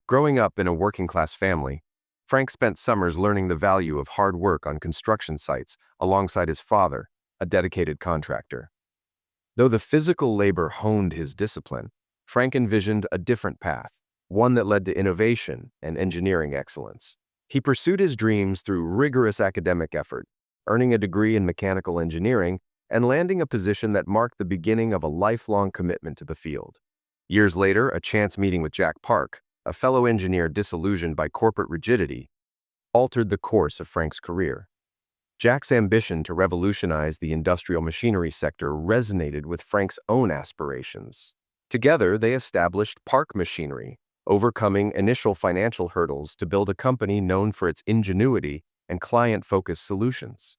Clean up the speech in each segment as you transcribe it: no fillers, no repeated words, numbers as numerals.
Growing up in a working-class family, Frank spent summers learning the value of hard work on construction sites alongside his father, a dedicated contractor. Though the physical labor honed his discipline, Frank envisioned a different path, one that led to innovation and engineering excellence. He pursued his dreams through rigorous academic effort, earning a degree in mechanical engineering and landing a position that marked the beginning of a lifelong commitment to the field. Years later, a chance meeting with Jack Park, a fellow engineer disillusioned by corporate rigidity, altered the course of Frank's career. Jack's ambition to revolutionize the industrial machinery sector resonated with Frank's own aspirations. Together, they established Park Machinery, overcoming initial financial hurdles to build a company known for its ingenuity and client-focused solutions.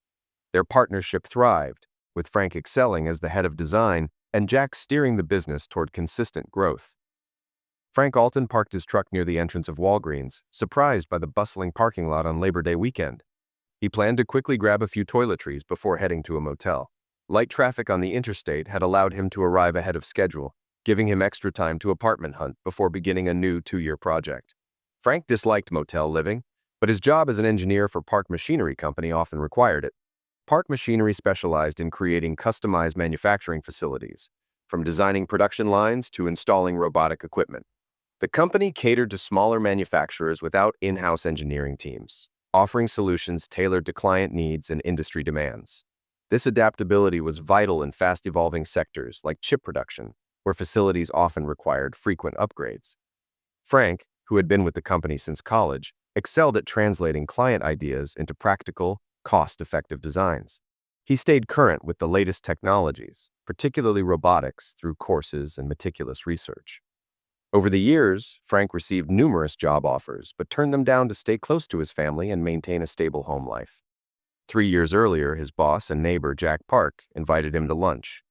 Their partnership thrived, with Frank excelling as the head of design and Jack steering the business toward consistent growth. Frank Alton parked his truck near the entrance of Walgreens, surprised by the bustling parking lot on Labor Day weekend. He planned to quickly grab a few toiletries before heading to a motel. Light traffic on the interstate had allowed him to arrive ahead of schedule, giving him extra time to apartment hunt before beginning a new 2-year project. Frank disliked motel living, but his job as an engineer for Park Machinery Company often required it. Park Machinery specialized in creating customized manufacturing facilities, from designing production lines to installing robotic equipment. The company catered to smaller manufacturers without in-house engineering teams, offering solutions tailored to client needs and industry demands. This adaptability was vital in fast-evolving sectors like chip production, where facilities often required frequent upgrades. Frank, who had been with the company since college, excelled at translating client ideas into practical, cost-effective designs. He stayed current with the latest technologies, particularly robotics, through courses and meticulous research. Over the years, Frank received numerous job offers, but turned them down to stay close to his family and maintain a stable home life. 3 years earlier, his boss and neighbor, Jack Park, invited him to lunch.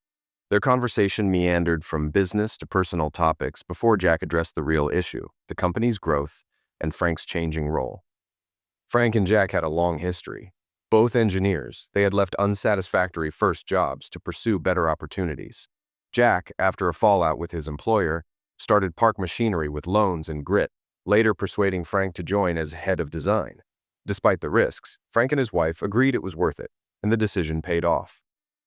Their conversation meandered from business to personal topics before Jack addressed the real issue, the company's growth and Frank's changing role. Frank and Jack had a long history. Both engineers, they had left unsatisfactory first jobs to pursue better opportunities. Jack, after a fallout with his employer, started Park Machinery with loans and grit, later persuading Frank to join as head of design. Despite the risks, Frank and his wife agreed it was worth it, and the decision paid off.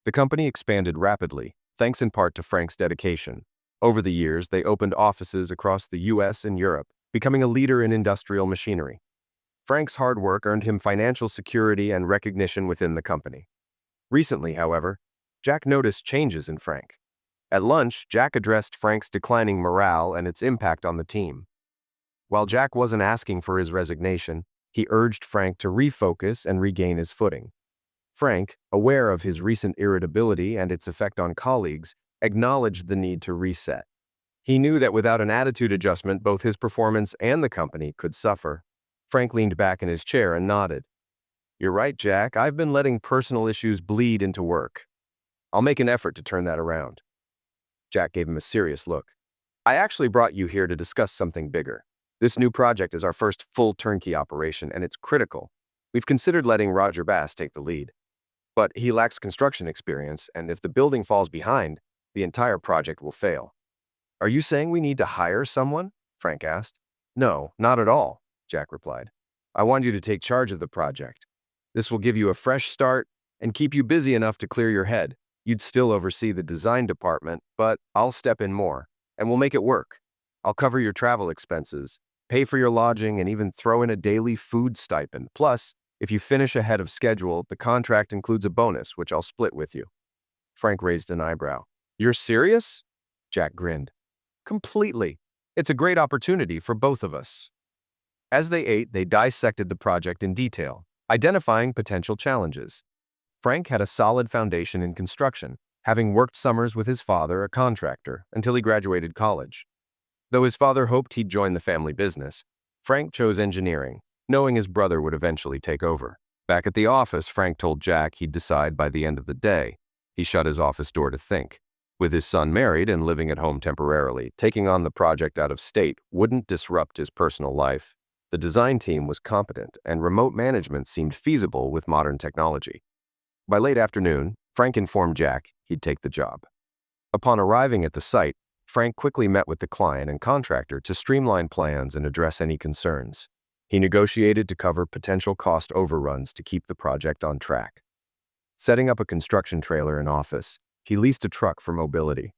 The company expanded rapidly, thanks in part to Frank's dedication. Over the years, they opened offices across the US and Europe, becoming a leader in industrial machinery. Frank's hard work earned him financial security and recognition within the company. Recently, however, Jack noticed changes in Frank. At lunch, Jack addressed Frank's declining morale and its impact on the team. While Jack wasn't asking for his resignation, he urged Frank to refocus and regain his footing. Frank, aware of his recent irritability and its effect on colleagues, acknowledged the need to reset. He knew that without an attitude adjustment, both his performance and the company could suffer. Frank leaned back in his chair and nodded. "You're right, Jack. I've been letting personal issues bleed into work. I'll make an effort to turn that around." Jack gave him a serious look. "I actually brought you here to discuss something bigger. This new project is our first full turnkey operation, and it's critical. We've considered letting Roger Bass take the lead. But he lacks construction experience, and if the building falls behind, the entire project will fail." "Are you saying we need to hire someone?" Frank asked. "No, not at all," Jack replied. "I want you to take charge of the project. This will give you a fresh start and keep you busy enough to clear your head. You'd still oversee the design department, but I'll step in more, and we'll make it work. I'll cover your travel expenses, pay for your lodging, and even throw in a daily food stipend. Plus, if you finish ahead of schedule, the contract includes a bonus, which I'll split with you." Frank raised an eyebrow. "You're serious?" Jack grinned. "Completely. It's a great opportunity for both of us." As they ate, they dissected the project in detail, identifying potential challenges. Frank had a solid foundation in construction, having worked summers with his father, a contractor, until he graduated college. Though his father hoped he'd join the family business, Frank chose engineering, knowing his brother would eventually take over. Back at the office, Frank told Jack he'd decide by the end of the day. He shut his office door to think. With his son married and living at home temporarily, taking on the project out of state wouldn't disrupt his personal life. The design team was competent, and remote management seemed feasible with modern technology. By late afternoon, Frank informed Jack he'd take the job. Upon arriving at the site, Frank quickly met with the client and contractor to streamline plans and address any concerns. He negotiated to cover potential cost overruns to keep the project on track. Setting up a construction trailer and office, he leased a truck for mobility.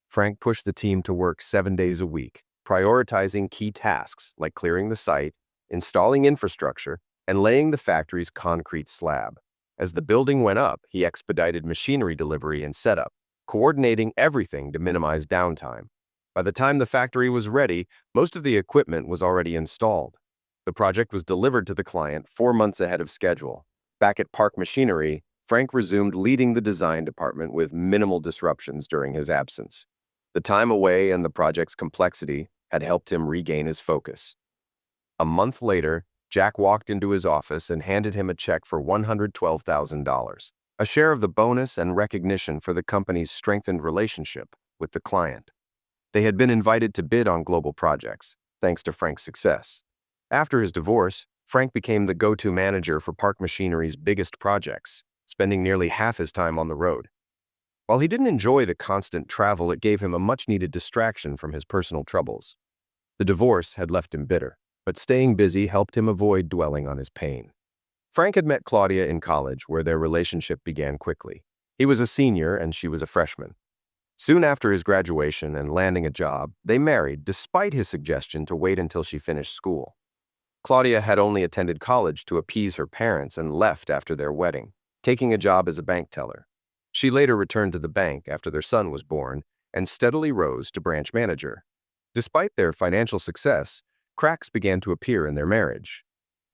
Frank pushed the team to work 7 days a week, prioritizing key tasks like clearing the site, installing infrastructure, and laying the factory's concrete slab. As the building went up, he expedited machinery delivery and setup, coordinating everything to minimize downtime. By the time the factory was ready, most of the equipment was already installed. The project was delivered to the client 4 months ahead of schedule. Back at Park Machinery, Frank resumed leading the design department with minimal disruptions during his absence. The time away and the project's complexity had helped him regain his focus. A month later, Jack walked into his office and handed him a check for $112,000, a share of the bonus and recognition for the company's strengthened relationship with the client. They had been invited to bid on global projects, thanks to Frank's success. After his divorce, Frank became the go-to manager for Park Machinery's biggest projects, spending nearly half his time on the road. While he didn't enjoy the constant travel, it gave him a much-needed distraction from his personal troubles. The divorce had left him bitter, but staying busy helped him avoid dwelling on his pain. Frank had met Claudia in college, where their relationship began quickly. He was a senior and she was a freshman. Soon after his graduation and landing a job, they married despite his suggestion to wait until she finished school. Claudia had only attended college to appease her parents and left after their wedding, taking a job as a bank teller. She later returned to the bank after their son was born and steadily rose to branch manager. Despite their financial success, cracks began to appear in their marriage.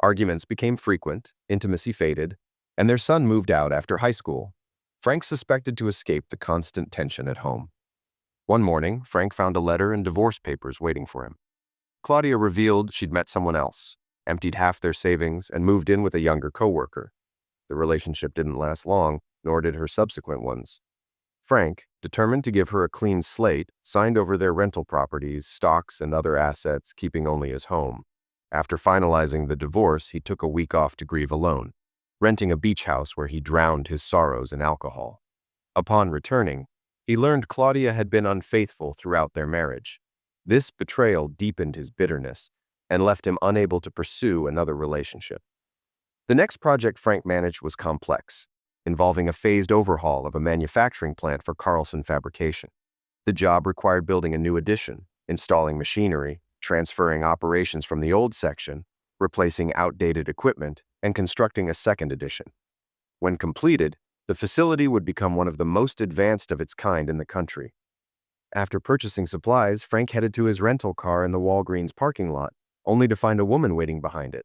Arguments became frequent, intimacy faded, and their son moved out after high school. Frank suspected to escape the constant tension at home. One morning, Frank found a letter and divorce papers waiting for him. Claudia revealed she'd met someone else, emptied half their savings, and moved in with a younger coworker. The relationship didn't last long, nor did her subsequent ones. Frank, determined to give her a clean slate, signed over their rental properties, stocks, and other assets, keeping only his home. After finalizing the divorce, he took a week off to grieve alone, renting a beach house where he drowned his sorrows in alcohol. Upon returning, he learned Claudia had been unfaithful throughout their marriage. This betrayal deepened his bitterness and left him unable to pursue another relationship. The next project Frank managed was complex, involving a phased overhaul of a manufacturing plant for Carlson Fabrication. The job required building a new addition, installing machinery, transferring operations from the old section, replacing outdated equipment, and constructing a second addition. When completed, the facility would become one of the most advanced of its kind in the country. After purchasing supplies, Frank headed to his rental car in the Walgreens parking lot, only to find a woman waiting behind it.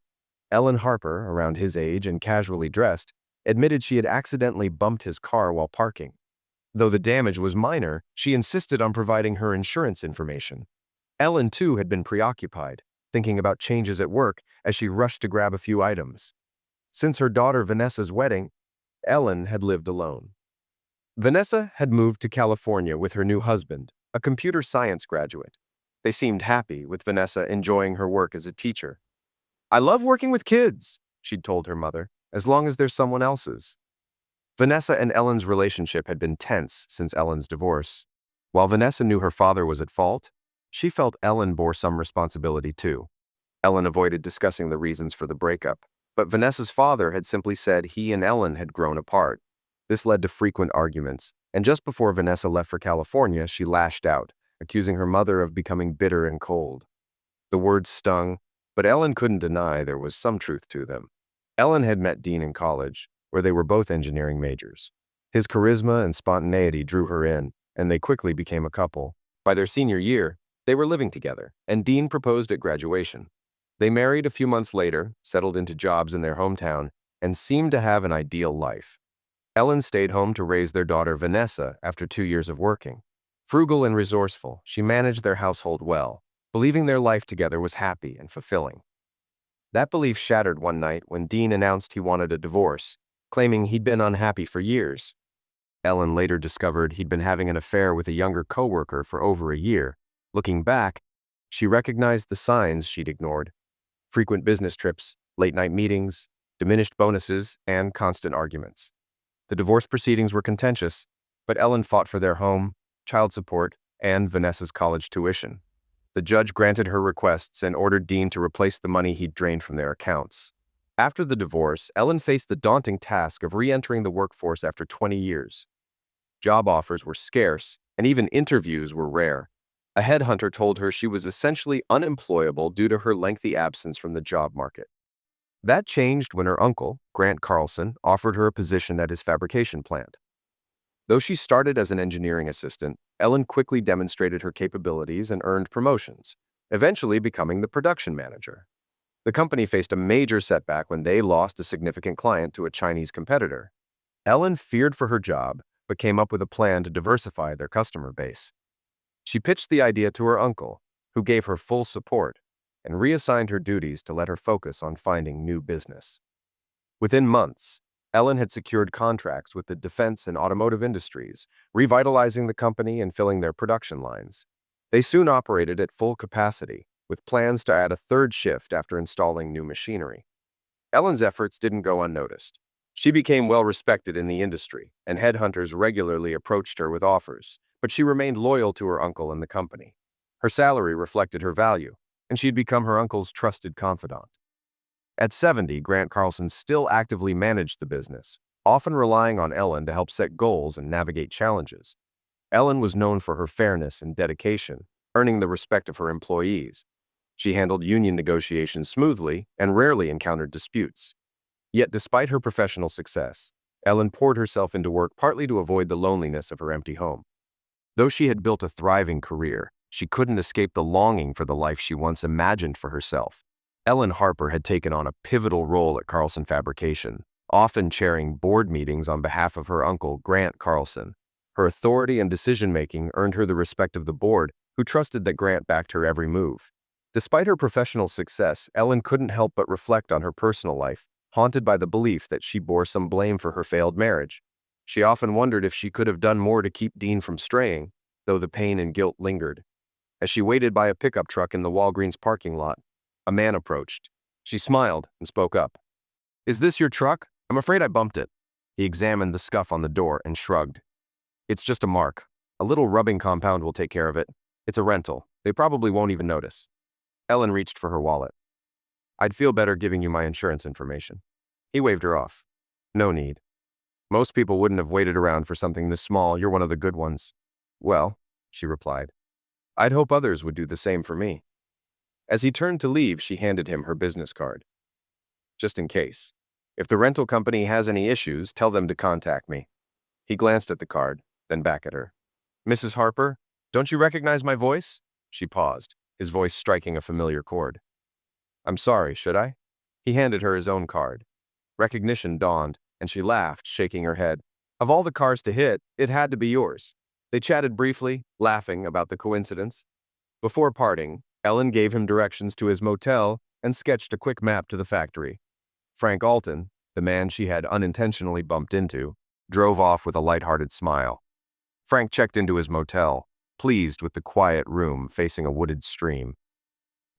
Ellen Harper, around his age and casually dressed, admitted she had accidentally bumped his car while parking. Though the damage was minor, she insisted on providing her insurance information. Ellen, too, had been preoccupied, thinking about changes at work as she rushed to grab a few items. Since her daughter Vanessa's wedding, Ellen had lived alone. Vanessa had moved to California with her new husband, a computer science graduate. They seemed happy, with Vanessa enjoying her work as a teacher. "I love working with kids," she'd told her mother, "as long as there's someone else's." Vanessa and Ellen's relationship had been tense since Ellen's divorce. While Vanessa knew her father was at fault, she felt Ellen bore some responsibility too. Ellen avoided discussing the reasons for the breakup, but Vanessa's father had simply said he and Ellen had grown apart. This led to frequent arguments, and just before Vanessa left for California, she lashed out, accusing her mother of becoming bitter and cold. The words stung, but Ellen couldn't deny there was some truth to them. Ellen had met Dean in college, where they were both engineering majors. His charisma and spontaneity drew her in, and they quickly became a couple. By their senior year, they were living together, and Dean proposed at graduation. They married a few months later, settled into jobs in their hometown, and seemed to have an ideal life. Ellen stayed home to raise their daughter Vanessa after 2 years of working. Frugal and resourceful, she managed their household well, believing their life together was happy and fulfilling. That belief shattered one night when Dean announced he wanted a divorce, claiming he'd been unhappy for years. Ellen later discovered he'd been having an affair with a younger coworker for over a year. Looking back, she recognized the signs she'd ignored: frequent business trips, late-night meetings, diminished bonuses, and constant arguments. The divorce proceedings were contentious, but Ellen fought for their home, child support, and Vanessa's college tuition. The judge granted her requests and ordered Dean to replace the money he'd drained from their accounts. After the divorce, Ellen faced the daunting task of re-entering the workforce after 20 years. Job offers were scarce, and even interviews were rare. A headhunter told her she was essentially unemployable due to her lengthy absence from the job market. That changed when her uncle, Grant Carlson, offered her a position at his fabrication plant. Though she started as an engineering assistant, Ellen quickly demonstrated her capabilities and earned promotions, eventually becoming the production manager. The company faced a major setback when they lost a significant client to a Chinese competitor. Ellen feared for her job, but came up with a plan to diversify their customer base. She pitched the idea to her uncle, who gave her full support and reassigned her duties to let her focus on finding new business. Within months, Ellen had secured contracts with the defense and automotive industries, revitalizing the company and filling their production lines. They soon operated at full capacity, with plans to add a third shift after installing new machinery. Ellen's efforts didn't go unnoticed. She became well respected in the industry, and headhunters regularly approached her with offers, but she remained loyal to her uncle and the company. Her salary reflected her value, and she had become her uncle's trusted confidant. At 70, Grant Carlson still actively managed the business, often relying on Ellen to help set goals and navigate challenges. Ellen was known for her fairness and dedication, earning the respect of her employees. She handled union negotiations smoothly and rarely encountered disputes. Yet despite her professional success, Ellen poured herself into work partly to avoid the loneliness of her empty home. Though she had built a thriving career, she couldn't escape the longing for the life she once imagined for herself. Ellen Harper had taken on a pivotal role at Carlson Fabrication, often chairing board meetings on behalf of her uncle, Grant Carlson. Her authority and decision-making earned her the respect of the board, who trusted that Grant backed her every move. Despite her professional success, Ellen couldn't help but reflect on her personal life, haunted by the belief that she bore some blame for her failed marriage. She often wondered if she could have done more to keep Dean from straying, though the pain and guilt lingered. As she waited by a pickup truck in the Walgreens parking lot, a man approached. She smiled and spoke up. "Is this your truck? I'm afraid I bumped it." He examined the scuff on the door and shrugged. "It's just a mark. A little rubbing compound will take care of it. It's a rental. They probably won't even notice." Ellen reached for her wallet. "I'd feel better giving you my insurance information." He waved her off. "No need. Most people wouldn't have waited around for something this small. You're one of the good ones." "Well," she replied, "I'd hope others would do the same for me." As he turned to leave, she handed him her business card. "Just in case. If the rental company has any issues, tell them to contact me." He glanced at the card, then back at her. "Mrs. Harper, don't you recognize my voice?" She paused, his voice striking a familiar chord. "I'm sorry, should I?" He handed her his own card. Recognition dawned, and she laughed, shaking her head. Of all the cars to hit, it had to be yours. They chatted briefly, laughing about the coincidence. Before parting, Ellen gave him directions to his motel and sketched a quick map to the factory. Frank Alton, the man she had unintentionally bumped into, drove off with a lighthearted smile. Frank checked into his motel, pleased with the quiet room facing a wooded stream.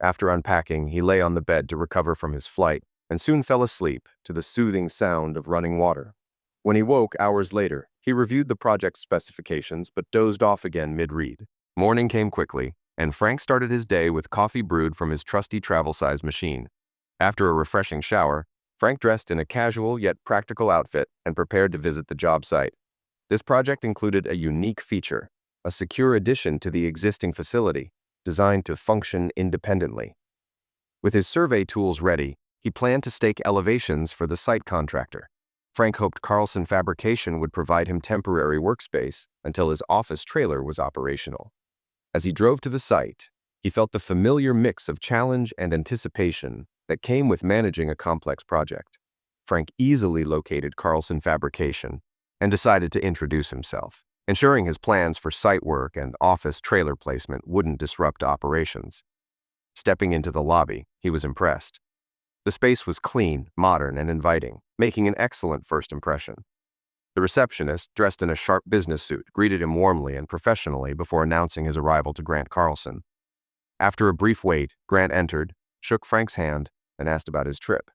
After unpacking, he lay on the bed to recover from his flight and soon fell asleep to the soothing sound of running water. When he woke hours later, he reviewed the project specifications but dozed off again mid-read. Morning came quickly, and Frank started his day with coffee brewed from his trusty travel-size machine. After a refreshing shower, Frank dressed in a casual yet practical outfit and prepared to visit the job site. This project included a unique feature, a secure addition to the existing facility, designed to function independently. With his survey tools ready, he planned to stake elevations for the site contractor. Frank hoped Carlson Fabrication would provide him temporary workspace until his office trailer was operational. As he drove to the site, he felt the familiar mix of challenge and anticipation that came with managing a complex project. Frank easily located Carlson Fabrication and decided to introduce himself, ensuring his plans for site work and office trailer placement wouldn't disrupt operations. Stepping into the lobby, he was impressed. The space was clean, modern, and inviting, making an excellent first impression. The receptionist, dressed in a sharp business suit, greeted him warmly and professionally before announcing his arrival to Grant Carlson. After a brief wait, Grant entered, shook Frank's hand, and asked about his trip.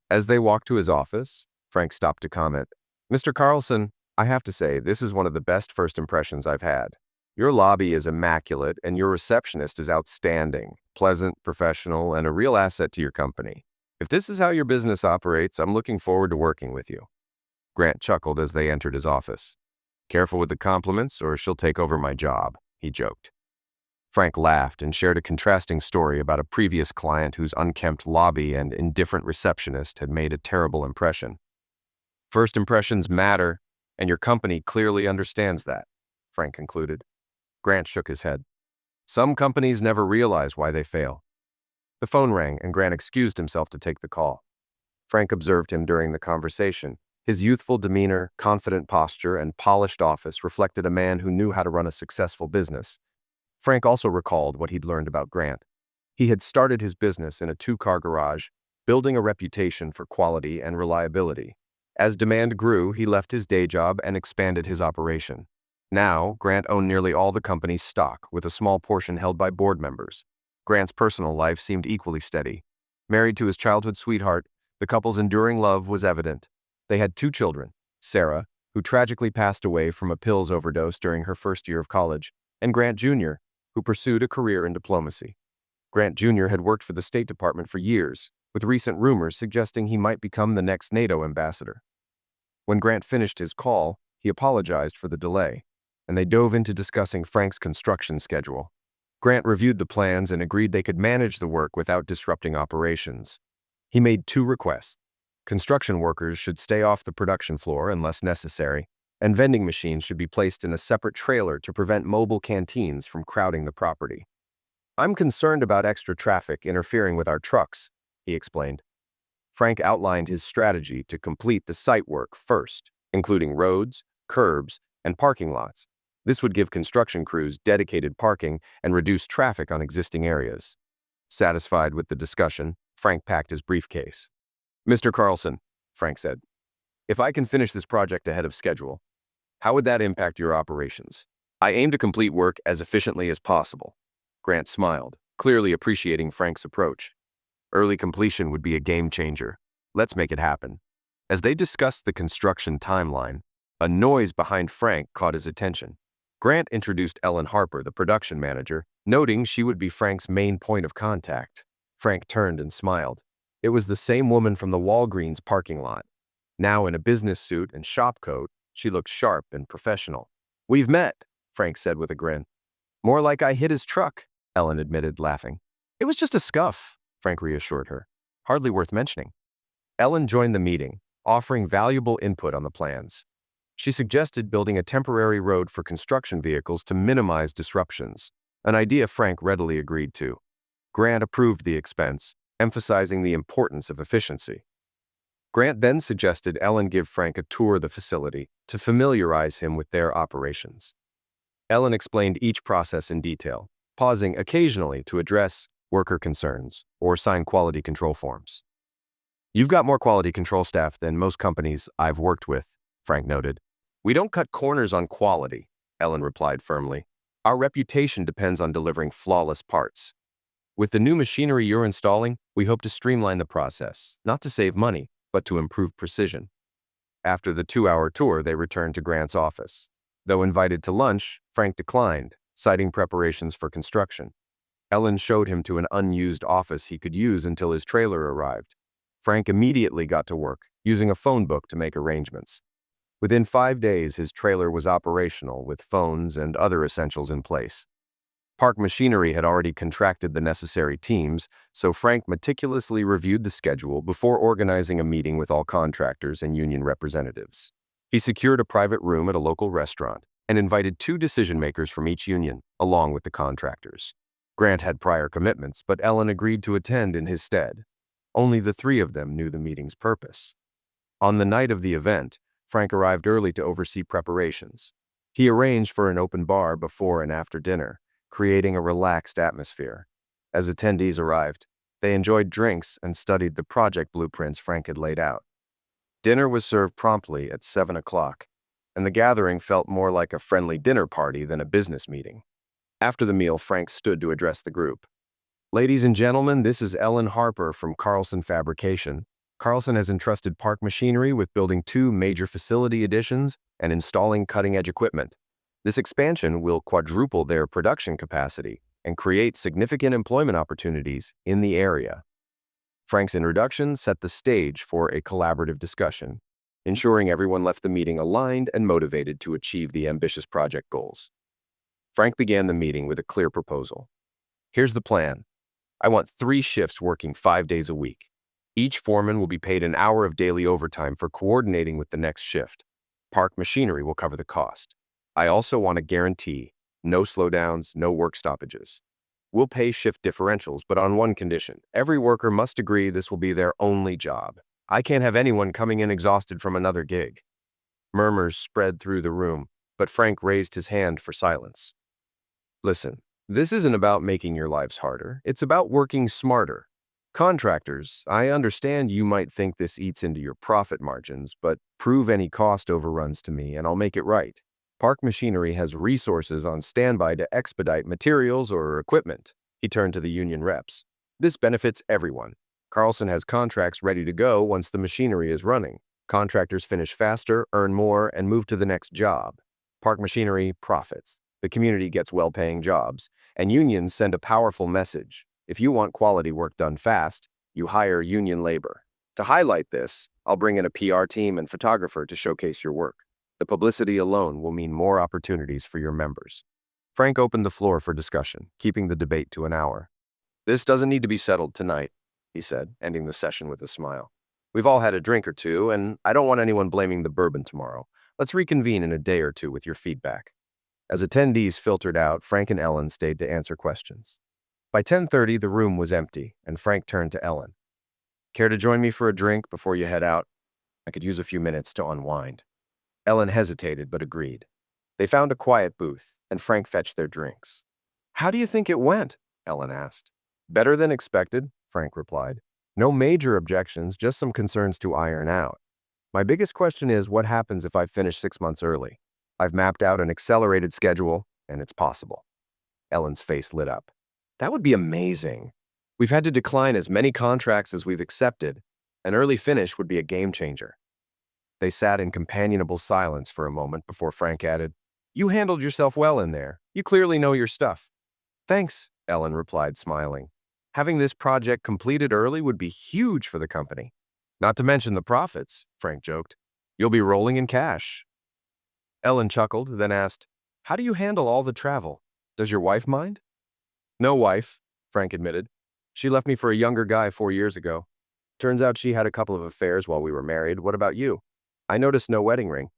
As they walked to his office, Frank stopped to comment, "Mr. Carlson, I have to say, this is one of the best first impressions I've had. Your lobby is immaculate and your receptionist is outstanding, pleasant, professional, and a real asset to your company. If this is how your business operates, I'm looking forward to working with you." Grant chuckled as they entered his office. "Careful with the compliments or she'll take over my job," he joked. Frank laughed and shared a contrasting story about a previous client whose unkempt lobby and indifferent receptionist had made a terrible impression. "First impressions matter, and your company clearly understands that," Frank concluded. Grant shook his head. "Some companies never realize why they fail." The phone rang, and Grant excused himself to take the call. Frank observed him during the conversation. His youthful demeanor, confident posture, and polished office reflected a man who knew how to run a successful business. Frank also recalled what he'd learned about Grant. He had started his business in a two-car garage, building a reputation for quality and reliability. As demand grew, he left his day job and expanded his operation. Now, Grant owned nearly all the company's stock, with a small portion held by board members. Grant's personal life seemed equally steady. Married to his childhood sweetheart, the couple's enduring love was evident. They had 2 children, Sarah, who tragically passed away from a pills overdose during her first year of college, and Grant Jr., who pursued a career in diplomacy. Grant Jr. had worked for the State Department for years, with recent rumors suggesting he might become the next NATO ambassador. When Grant finished his call, he apologized for the delay, and they dove into discussing Frank's construction schedule. Grant reviewed the plans and agreed they could manage the work without disrupting operations. He made 2 requests. Construction workers should stay off the production floor unless necessary, and vending machines should be placed in a separate trailer to prevent mobile canteens from crowding the property. "I'm concerned about extra traffic interfering with our trucks," he explained. Frank outlined his strategy to complete the site work first, including roads, curbs, and parking lots. This would give construction crews dedicated parking and reduce traffic on existing areas. Satisfied with the discussion, Frank packed his briefcase. "Mr. Carlson," Frank said, "if I can finish this project ahead of schedule, how would that impact your operations?" "I aim to complete work as efficiently as possible." Grant smiled, clearly appreciating Frank's approach. "Early completion would be a game changer. Let's make it happen." As they discussed the construction timeline, a noise behind Frank caught his attention. Grant introduced Ellen Harper, the production manager, noting she would be Frank's main point of contact. Frank turned and smiled. It was the same woman from the Walgreens parking lot. Now in a business suit and shop coat, she looked sharp and professional. "We've met," Frank said with a grin. "More like I hit his truck," Ellen admitted, laughing. "It was just a scuff," Frank reassured her. "Hardly worth mentioning." Ellen joined the meeting, offering valuable input on the plans. She suggested building a temporary road for construction vehicles to minimize disruptions, an idea Frank readily agreed to. Grant approved the expense, emphasizing the importance of efficiency. Grant then suggested Ellen give Frank a tour of the facility to familiarize him with their operations. Ellen explained each process in detail, pausing occasionally to address worker concerns or sign quality control forms. "You've got more quality control staff than most companies I've worked with," Frank noted. "We don't cut corners on quality," Ellen replied firmly. "Our reputation depends on delivering flawless parts. With the new machinery you're installing, we hope to streamline the process, not to save money, but to improve precision." After the 2-hour tour, they returned to Grant's office. Though invited to lunch, Frank declined, citing preparations for construction. Ellen showed him to an unused office he could use until his trailer arrived. Frank immediately got to work, using a phone book to make arrangements. Within 5 days, his trailer was operational with phones and other essentials in place. Park Machinery had already contracted the necessary teams, so Frank meticulously reviewed the schedule before organizing a meeting with all contractors and union representatives. He secured a private room at a local restaurant and invited 2 decision-makers from each union, along with the contractors. Grant had prior commitments, but Ellen agreed to attend in his stead. Only the 3 of them knew the meeting's purpose. On the night of the event, Frank arrived early to oversee preparations. He arranged for an open bar before and after dinner, creating a relaxed atmosphere. As attendees arrived, they enjoyed drinks and studied the project blueprints Frank had laid out. Dinner was served promptly at 7 o'clock, and the gathering felt more like a friendly dinner party than a business meeting. After the meal, Frank stood to address the group. "Ladies and gentlemen, this is Ellen Harper from Carlson Fabrication. Carlson has entrusted Park Machinery with building 2 major facility additions and installing cutting-edge equipment. This expansion will quadruple their production capacity and create significant employment opportunities in the area. Frank's introduction set the stage for a collaborative discussion, ensuring everyone left the meeting aligned and motivated to achieve the ambitious project goals. Frank began the meeting with a clear proposal. Here's the plan. I want 3 shifts working 5 days a week. Each foreman will be paid an hour of daily overtime for coordinating with the next shift. Park machinery will cover the cost. I also want a guarantee, no slowdowns, no work stoppages. We'll pay shift differentials, but on one condition. Every worker must agree this will be their only job. I can't have anyone coming in exhausted from another gig. Murmurs spread through the room, but Frank raised his hand for silence. Listen, this isn't about making your lives harder. It's about working smarter. Contractors, I understand you might think this eats into your profit margins, but prove any cost overruns to me and I'll make it right. Park Machinery has resources on standby to expedite materials or equipment. He turned to the union reps. This benefits everyone. Carlson has contracts ready to go once the machinery is running. Contractors finish faster, earn more, and move to the next job. Park Machinery profits. The community gets well-paying jobs, and unions send a powerful message. If you want quality work done fast, you hire union labor. To highlight this, I'll bring in a PR team and photographer to showcase your work. The publicity alone will mean more opportunities for your members. Frank opened the floor for discussion, keeping the debate to an hour. This doesn't need to be settled tonight, he said, ending the session with a smile. We've all had a drink or two, and I don't want anyone blaming the bourbon tomorrow. Let's reconvene in a day or two with your feedback. As attendees filtered out, Frank and Ellen stayed to answer questions. By 10:30, the room was empty, and Frank turned to Ellen. Care to join me for a drink before you head out? I could use a few minutes to unwind. Ellen hesitated but agreed. They found a quiet booth, and Frank fetched their drinks. How do you think it went? Ellen asked. Better than expected, Frank replied. No major objections, just some concerns to iron out. My biggest question is what happens if I finish 6 months early? I've mapped out an accelerated schedule, and it's possible. Ellen's face lit up. That would be amazing. We've had to decline as many contracts as we've accepted. An early finish would be a game changer. They sat in companionable silence for a moment before Frank added, You handled yourself well in there. You clearly know your stuff. Thanks, Ellen replied, smiling. Having this project completed early would be huge for the company. Not to mention the profits, Frank joked. You'll be rolling in cash. Ellen chuckled, then asked, How do you handle all the travel? Does your wife mind? No wife, Frank admitted. She left me for a younger guy 4 years ago. Turns out she had a couple of affairs while we were married. What about you? I noticed no wedding ring.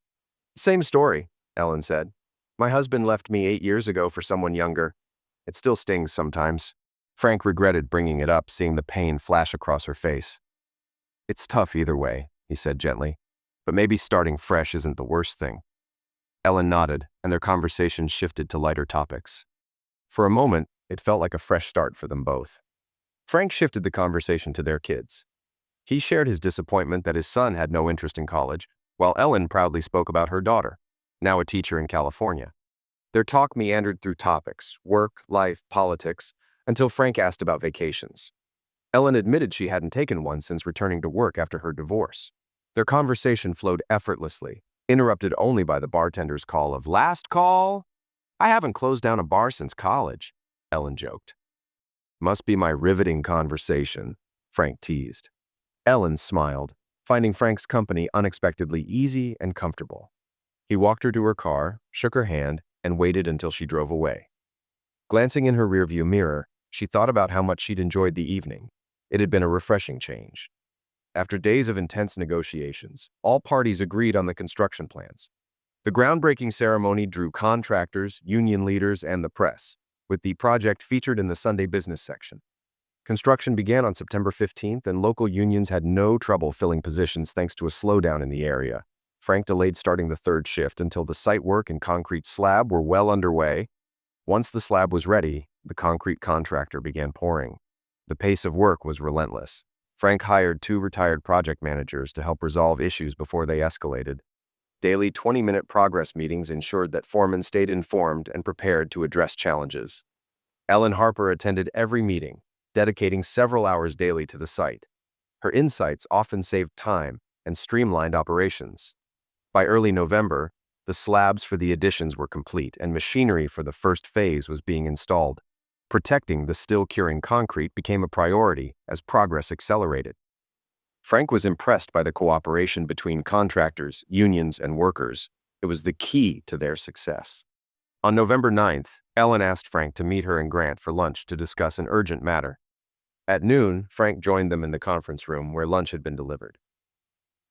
Same story, Ellen said. My husband left me 8 years ago for someone younger. It still stings sometimes. Frank regretted bringing it up, seeing the pain flash across her face. It's tough either way, he said gently, but maybe starting fresh isn't the worst thing. Ellen nodded, and their conversation shifted to lighter topics. For a moment, it felt like a fresh start for them both. Frank shifted the conversation to their kids. He shared his disappointment that his son had no interest in college, while Ellen proudly spoke about her daughter, now a teacher in California. Their talk meandered through topics, work, life, politics, until Frank asked about vacations. Ellen admitted she hadn't taken one since returning to work after her divorce. Their conversation flowed effortlessly, interrupted only by the bartender's call of, Last call? I haven't closed down a bar since college, Ellen joked. Must be my riveting conversation, Frank teased. Ellen smiled, finding Frank's company unexpectedly easy and comfortable. He walked her to her car, shook her hand, and waited until she drove away. Glancing in her rearview mirror, she thought about how much she'd enjoyed the evening. It had been a refreshing change. After days of intense negotiations, all parties agreed on the construction plans. The groundbreaking ceremony drew contractors, union leaders, and the press, with the project featured in the Sunday business section. Construction began on September 15th, and local unions had no trouble filling positions thanks to a slowdown in the area. Frank delayed starting the third shift until the site work and concrete slab were well underway. Once the slab was ready, the concrete contractor began pouring. The pace of work was relentless. Frank hired 2 retired project managers to help resolve issues before they escalated. Daily 20-minute progress meetings ensured that foremen stayed informed and prepared to address challenges. Ellen Harper attended every meeting, dedicating several hours daily to the site. Her insights often saved time and streamlined operations. By early November, The slabs for the additions were complete, and machinery for the first phase was being installed. Protecting the still-curing concrete became a priority as progress accelerated. Frank was impressed by the cooperation between contractors, unions, and workers. It was the key to their success. On November 9th, Ellen asked Frank to meet her and Grant for lunch to discuss an urgent matter. At noon, Frank joined them in the conference room where lunch had been delivered.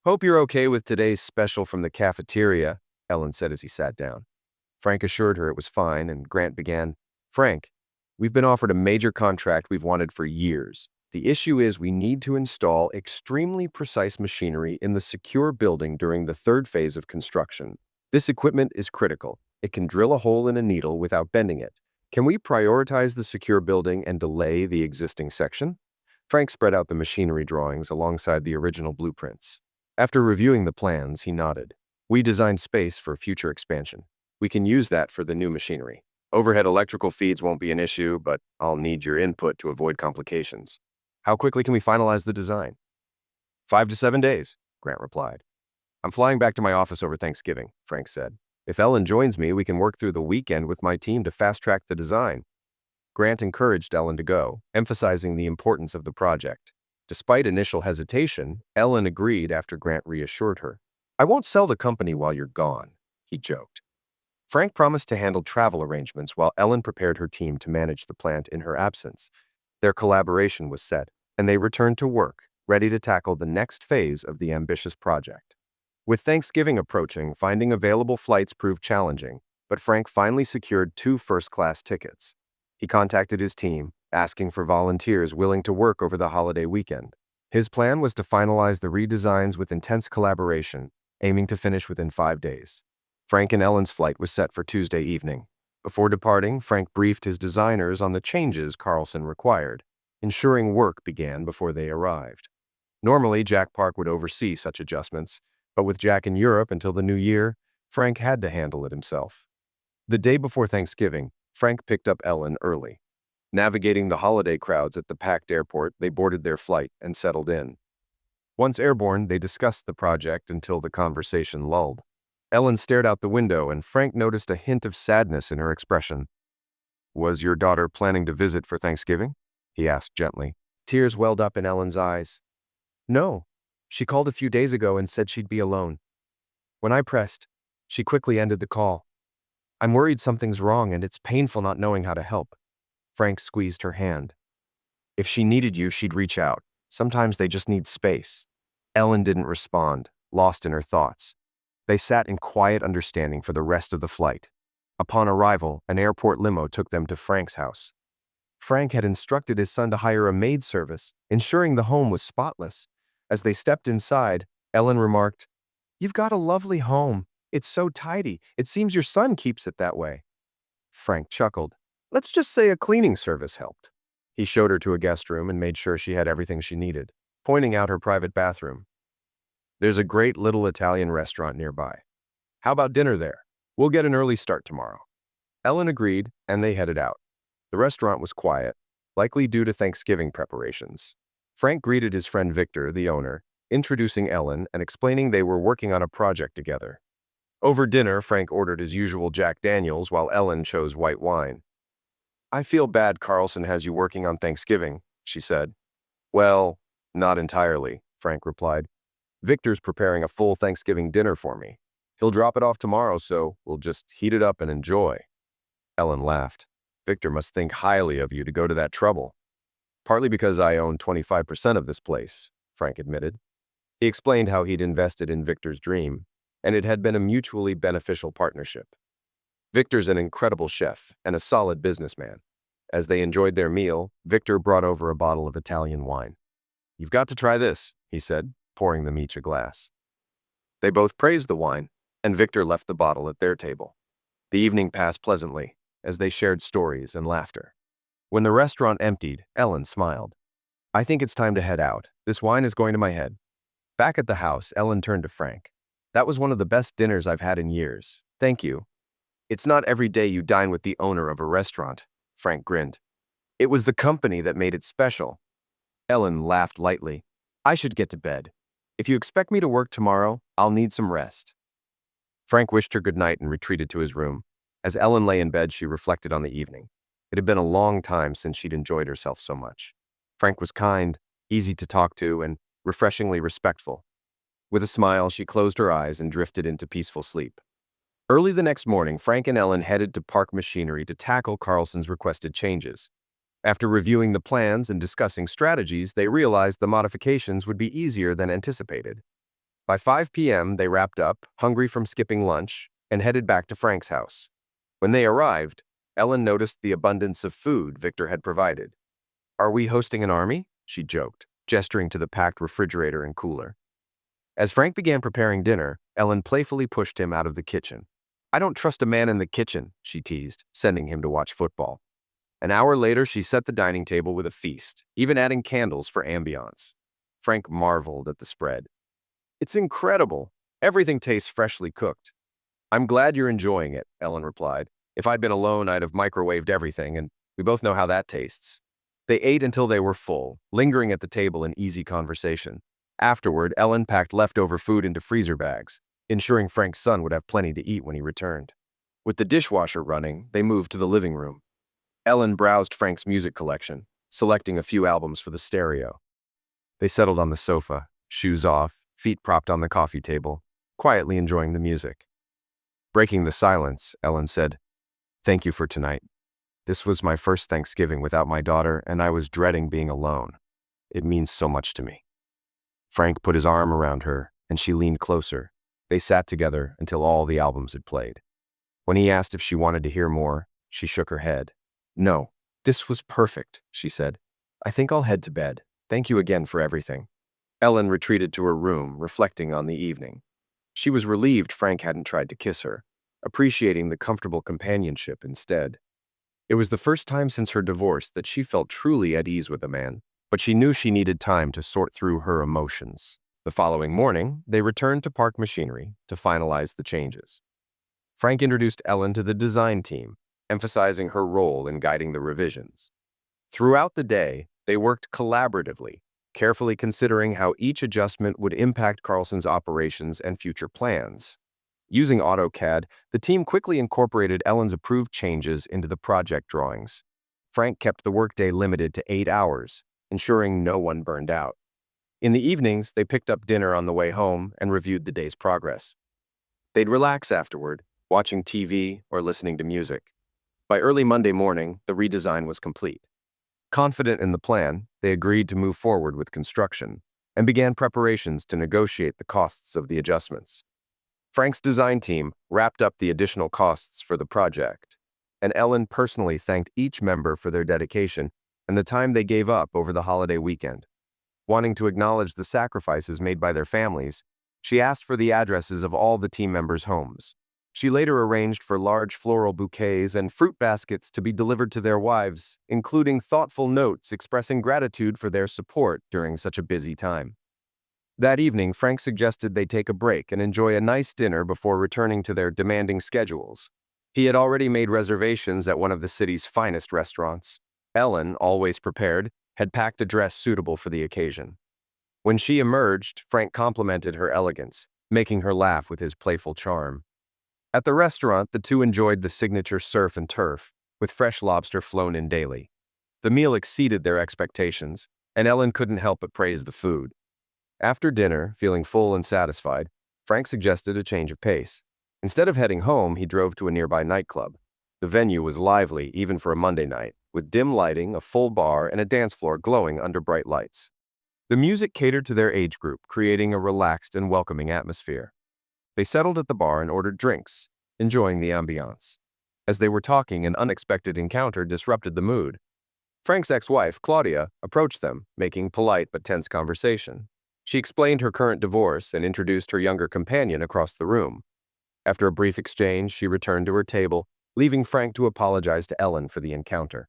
"Hope you're okay with today's special from the cafeteria," Ellen said as he sat down. Frank assured her it was fine, and Grant began, "Frank, we've been offered a major contract we've wanted for years. The issue is we need to install extremely precise machinery in the secure building during the third phase of construction. This equipment is critical. It can drill a hole in a needle without bending it. Can we prioritize the secure building and delay the existing section?" Frank spread out the machinery drawings alongside the original blueprints. After reviewing the plans, he nodded. "We designed space for future expansion. We can use that for the new machinery. Overhead electrical feeds won't be an issue, but I'll need your input to avoid complications. How quickly can we finalize the design?" 5 to 7 days, Grant replied. "I'm flying back to my office over Thanksgiving," Frank said. "If Ellen joins me, we can work through the weekend with my team to fast-track the design." Grant encouraged Ellen to go, emphasizing the importance of the project. Despite initial hesitation, Ellen agreed after Grant reassured her. "I won't sell the company while you're gone," he joked. Frank promised to handle travel arrangements while Ellen prepared her team to manage the plant in her absence. Their collaboration was set, and they returned to work, ready to tackle the next phase of the ambitious project. With Thanksgiving approaching, finding available flights proved challenging, but Frank finally secured 2 first-class tickets. He contacted his team, asking for volunteers willing to work over the holiday weekend. His plan was to finalize the redesigns with intense collaboration, aiming to finish within 5 days. Frank and Ellen's flight was set for Tuesday evening. Before departing, Frank briefed his designers on the changes Carlson required, ensuring work began before they arrived. Normally, Jack Park would oversee such adjustments, but with Jack in Europe until the new year, Frank had to handle it himself. The day before Thanksgiving, Frank picked up Ellen early. Navigating the holiday crowds at the packed airport, they boarded their flight and settled in. Once airborne, they discussed the project until the conversation lulled. Ellen stared out the window, and Frank noticed a hint of sadness in her expression. "Was your daughter planning to visit for Thanksgiving?" he asked gently. Tears welled up in Ellen's eyes. "No. She called a few days ago and said she'd be alone. When I pressed, she quickly ended the call. I'm worried something's wrong, and it's painful not knowing how to help." Frank squeezed her hand. "If she needed you, she'd reach out. Sometimes they just need space." Ellen didn't respond, lost in her thoughts. They sat in quiet understanding for the rest of the flight. Upon arrival, an airport limo took them to Frank's house. Frank had instructed his son to hire a maid service, ensuring the home was spotless. As they stepped inside, Ellen remarked, "You've got a lovely home. It's so tidy. It seems your son keeps it that way." Frank chuckled. "Let's just say a cleaning service helped." He showed her to a guest room and made sure she had everything she needed, pointing out her private bathroom. "There's a great little Italian restaurant nearby. How about dinner there? We'll get an early start tomorrow." Ellen agreed, and they headed out. The restaurant was quiet, likely due to Thanksgiving preparations. Frank greeted his friend Victor, the owner, introducing Ellen and explaining they were working on a project together. Over dinner, Frank ordered his usual Jack Daniels while Ellen chose white wine. "I feel bad Carlson has you working on Thanksgiving," she said. "Well, not entirely," Frank replied. "Victor's preparing a full Thanksgiving dinner for me. He'll drop it off tomorrow, so we'll just heat it up and enjoy." Ellen laughed. "Victor must think highly of you to go to that trouble." "Partly because I own 25% of this place," Frank admitted. He explained how he'd invested in Victor's dream, and it had been a mutually beneficial partnership. Victor's an incredible chef and a solid businessman. As they enjoyed their meal, Victor brought over a bottle of Italian wine. "You've got to try this," he said, pouring them each a glass. They both praised the wine, and Victor left the bottle at their table. The evening passed pleasantly, as they shared stories and laughter. When the restaurant emptied, Ellen smiled. "I think it's time to head out. This wine is going to my head." Back at the house, Ellen turned to Frank. "That was one of the best dinners I've had in years. Thank you." "It's not every day you dine with the owner of a restaurant," Frank grinned. "It was the company that made it special." Ellen laughed lightly. "I should get to bed. If you expect me to work tomorrow, I'll need some rest." Frank wished her good night and retreated to his room. As Ellen lay in bed, she reflected on the evening. It had been a long time since she'd enjoyed herself so much. Frank was kind, easy to talk to, and refreshingly respectful. With a smile, she closed her eyes and drifted into peaceful sleep. Early the next morning, Frank and Ellen headed to Park Machinery to tackle Carlson's requested changes. After reviewing the plans and discussing strategies, they realized the modifications would be easier than anticipated. By 5 p.m., they wrapped up, hungry from skipping lunch, and headed back to Frank's house. When they arrived, Ellen noticed the abundance of food Victor had provided. "Are we hosting an army?" she joked, gesturing to the packed refrigerator and cooler. As Frank began preparing dinner, Ellen playfully pushed him out of the kitchen. "I don't trust a man in the kitchen," she teased, sending him to watch football. An hour later, she set the dining table with a feast, even adding candles for ambiance. Frank marveled at the spread. "It's incredible. Everything tastes freshly cooked." "I'm glad you're enjoying it," Ellen replied. "If I'd been alone, I'd have microwaved everything, and we both know how that tastes." They ate until they were full, lingering at the table in easy conversation. Afterward, Ellen packed leftover food into freezer bags, ensuring Frank's son would have plenty to eat when he returned. With the dishwasher running, they moved to the living room. Ellen browsed Frank's music collection, selecting a few albums for the stereo. They settled on the sofa, shoes off, feet propped on the coffee table, quietly enjoying the music. Breaking the silence, Ellen said, "Thank you for tonight. This was my first Thanksgiving without my daughter, and I was dreading being alone. It means so much to me." Frank put his arm around her, and she leaned closer. They sat together until all the albums had played. When he asked if she wanted to hear more, she shook her head. "No, this was perfect," she said. "I think I'll head to bed. Thank you again for everything." Ellen retreated to her room, reflecting on the evening. She was relieved Frank hadn't tried to kiss her, appreciating the comfortable companionship instead. It was the first time since her divorce that she felt truly at ease with a man, but she knew she needed time to sort through her emotions. The following morning, they returned to Park Machinery to finalize the changes. Frank introduced Ellen to the design team, emphasizing her role in guiding the revisions. Throughout the day, they worked collaboratively, carefully considering how each adjustment would impact Carlson's operations and future plans. Using AutoCAD, the team quickly incorporated Ellen's approved changes into the project drawings. Frank kept the workday limited to 8 hours, ensuring no one burned out. In the evenings, they picked up dinner on the way home and reviewed the day's progress. They'd relax afterward, watching TV or listening to music. By early Monday morning, the redesign was complete. Confident in the plan, they agreed to move forward with construction and began preparations to negotiate the costs of the adjustments. Frank's design team wrapped up the additional costs for the project, and Ellen personally thanked each member for their dedication and the time they gave up over the holiday weekend. Wanting to acknowledge the sacrifices made by their families, she asked for the addresses of all the team members' homes. She later arranged for large floral bouquets and fruit baskets to be delivered to their wives, including thoughtful notes expressing gratitude for their support during such a busy time. That evening, Frank suggested they take a break and enjoy a nice dinner before returning to their demanding schedules. He had already made reservations at one of the city's finest restaurants. Ellen, always prepared, had packed a dress suitable for the occasion. When she emerged, Frank complimented her elegance, making her laugh with his playful charm. At the restaurant, the two enjoyed the signature surf and turf, with fresh lobster flown in daily. The meal exceeded their expectations, and Ellen couldn't help but praise the food. After dinner, feeling full and satisfied, Frank suggested a change of pace. Instead of heading home, he drove to a nearby nightclub. The venue was lively, even for a Monday night, with dim lighting, a full bar, and a dance floor glowing under bright lights. The music catered to their age group, creating a relaxed and welcoming atmosphere. They settled at the bar and ordered drinks, enjoying the ambiance. As they were talking, an unexpected encounter disrupted the mood. Frank's ex-wife, Claudia, approached them, making polite but tense conversation. She explained her current divorce and introduced her younger companion across the room. After a brief exchange, she returned to her table, leaving Frank to apologize to Ellen for the encounter.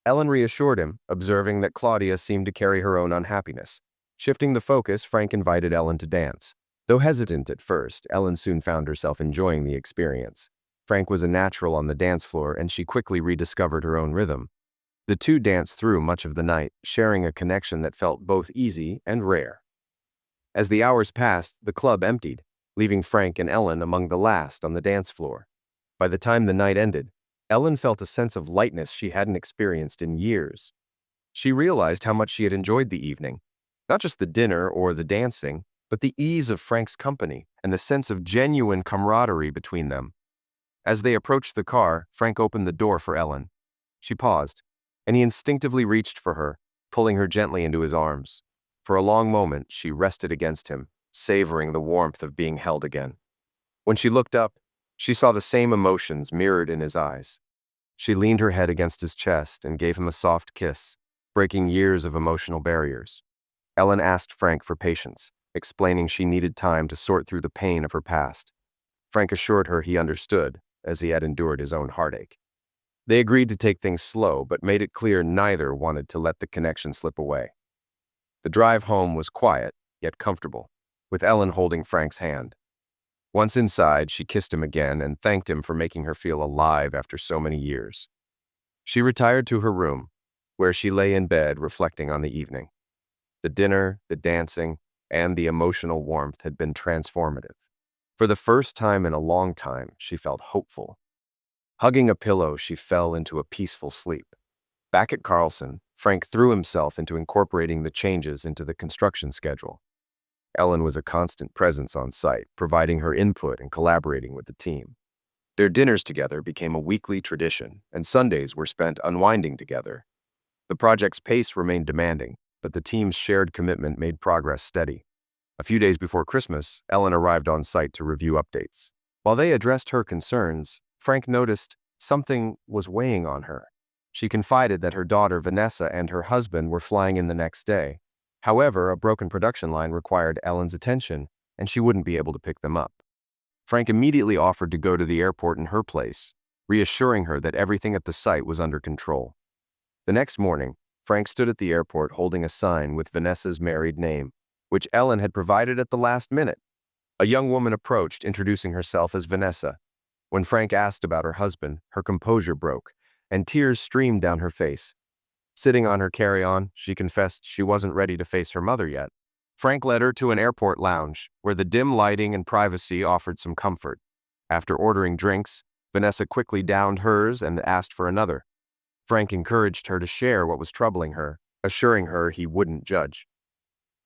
Ellen reassured him, observing that Claudia seemed to carry her own unhappiness. Shifting the focus, Frank invited Ellen to dance. Though hesitant at first, Ellen soon found herself enjoying the experience. Frank was a natural on the dance floor, and she quickly rediscovered her own rhythm. The two danced through much of the night, sharing a connection that felt both easy and rare. As the hours passed, the club emptied, leaving Frank and Ellen among the last on the dance floor. By the time the night ended, Ellen felt a sense of lightness she hadn't experienced in years. She realized how much she had enjoyed the evening, not just the dinner or the dancing, but the ease of Frank's company and the sense of genuine camaraderie between them. As they approached the car, Frank opened the door for Ellen. She paused, and he instinctively reached for her, pulling her gently into his arms. For a long moment, she rested against him, savoring the warmth of being held again. When she looked up, she saw the same emotions mirrored in his eyes. She leaned her head against his chest and gave him a soft kiss, breaking years of emotional barriers. Ellen asked Frank for patience, explaining she needed time to sort through the pain of her past. Frank assured her he understood, as he had endured his own heartache. They agreed to take things slow, but made it clear neither wanted to let the connection slip away. The drive home was quiet, yet comfortable, with Ellen holding Frank's hand. Once inside, she kissed him again and thanked him for making her feel alive after so many years. She retired to her room, where she lay in bed reflecting on the evening. The dinner, the dancing, and the emotional warmth had been transformative. For the first time in a long time, she felt hopeful. Hugging a pillow, she fell into a peaceful sleep. Back at Carlson, Frank threw himself into incorporating the changes into the construction schedule. Ellen was a constant presence on site, providing her input and collaborating with the team. Their dinners together became a weekly tradition, and Sundays were spent unwinding together. The project's pace remained demanding, but the team's shared commitment made progress steady. A few days before Christmas, Ellen arrived on site to review updates. While they addressed her concerns, Frank noticed something was weighing on her. She confided that her daughter Vanessa and her husband were flying in the next day. However, a broken production line required Ellen's attention, and she wouldn't be able to pick them up. Frank immediately offered to go to the airport in her place, reassuring her that everything at the site was under control. The next morning, Frank stood at the airport holding a sign with Vanessa's married name, which Ellen had provided at the last minute. A young woman approached, introducing herself as Vanessa. When Frank asked about her husband, her composure broke, and tears streamed down her face. Sitting on her carry-on, she confessed she wasn't ready to face her mother yet. Frank led her to an airport lounge, where the dim lighting and privacy offered some comfort. After ordering drinks, Vanessa quickly downed hers and asked for another. Frank encouraged her to share what was troubling her, assuring her he wouldn't judge.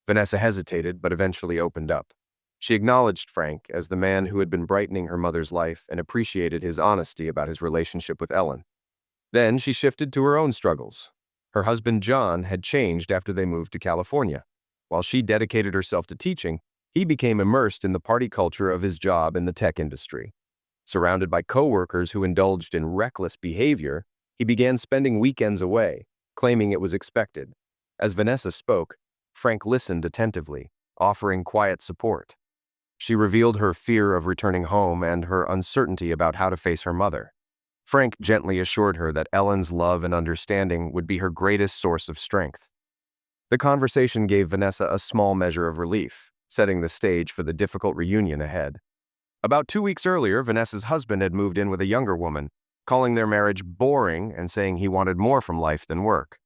Vanessa hesitated, but eventually opened up. She acknowledged Frank as the man who had been brightening her mother's life and appreciated his honesty about his relationship with Ellen. Then she shifted to her own struggles. Her husband John had changed after they moved to California. While she dedicated herself to teaching, he became immersed in the party culture of his job in the tech industry. Surrounded by coworkers who indulged in reckless behavior, he began spending weekends away, claiming it was expected. As Vanessa spoke, Frank listened attentively, offering quiet support. She revealed her fear of returning home and her uncertainty about how to face her mother. Frank gently assured her that Ellen's love and understanding would be her greatest source of strength. The conversation gave Vanessa a small measure of relief, setting the stage for the difficult reunion ahead. About 2 weeks earlier, Vanessa's husband had moved in with a younger woman, calling their marriage boring and saying he wanted more from life than work.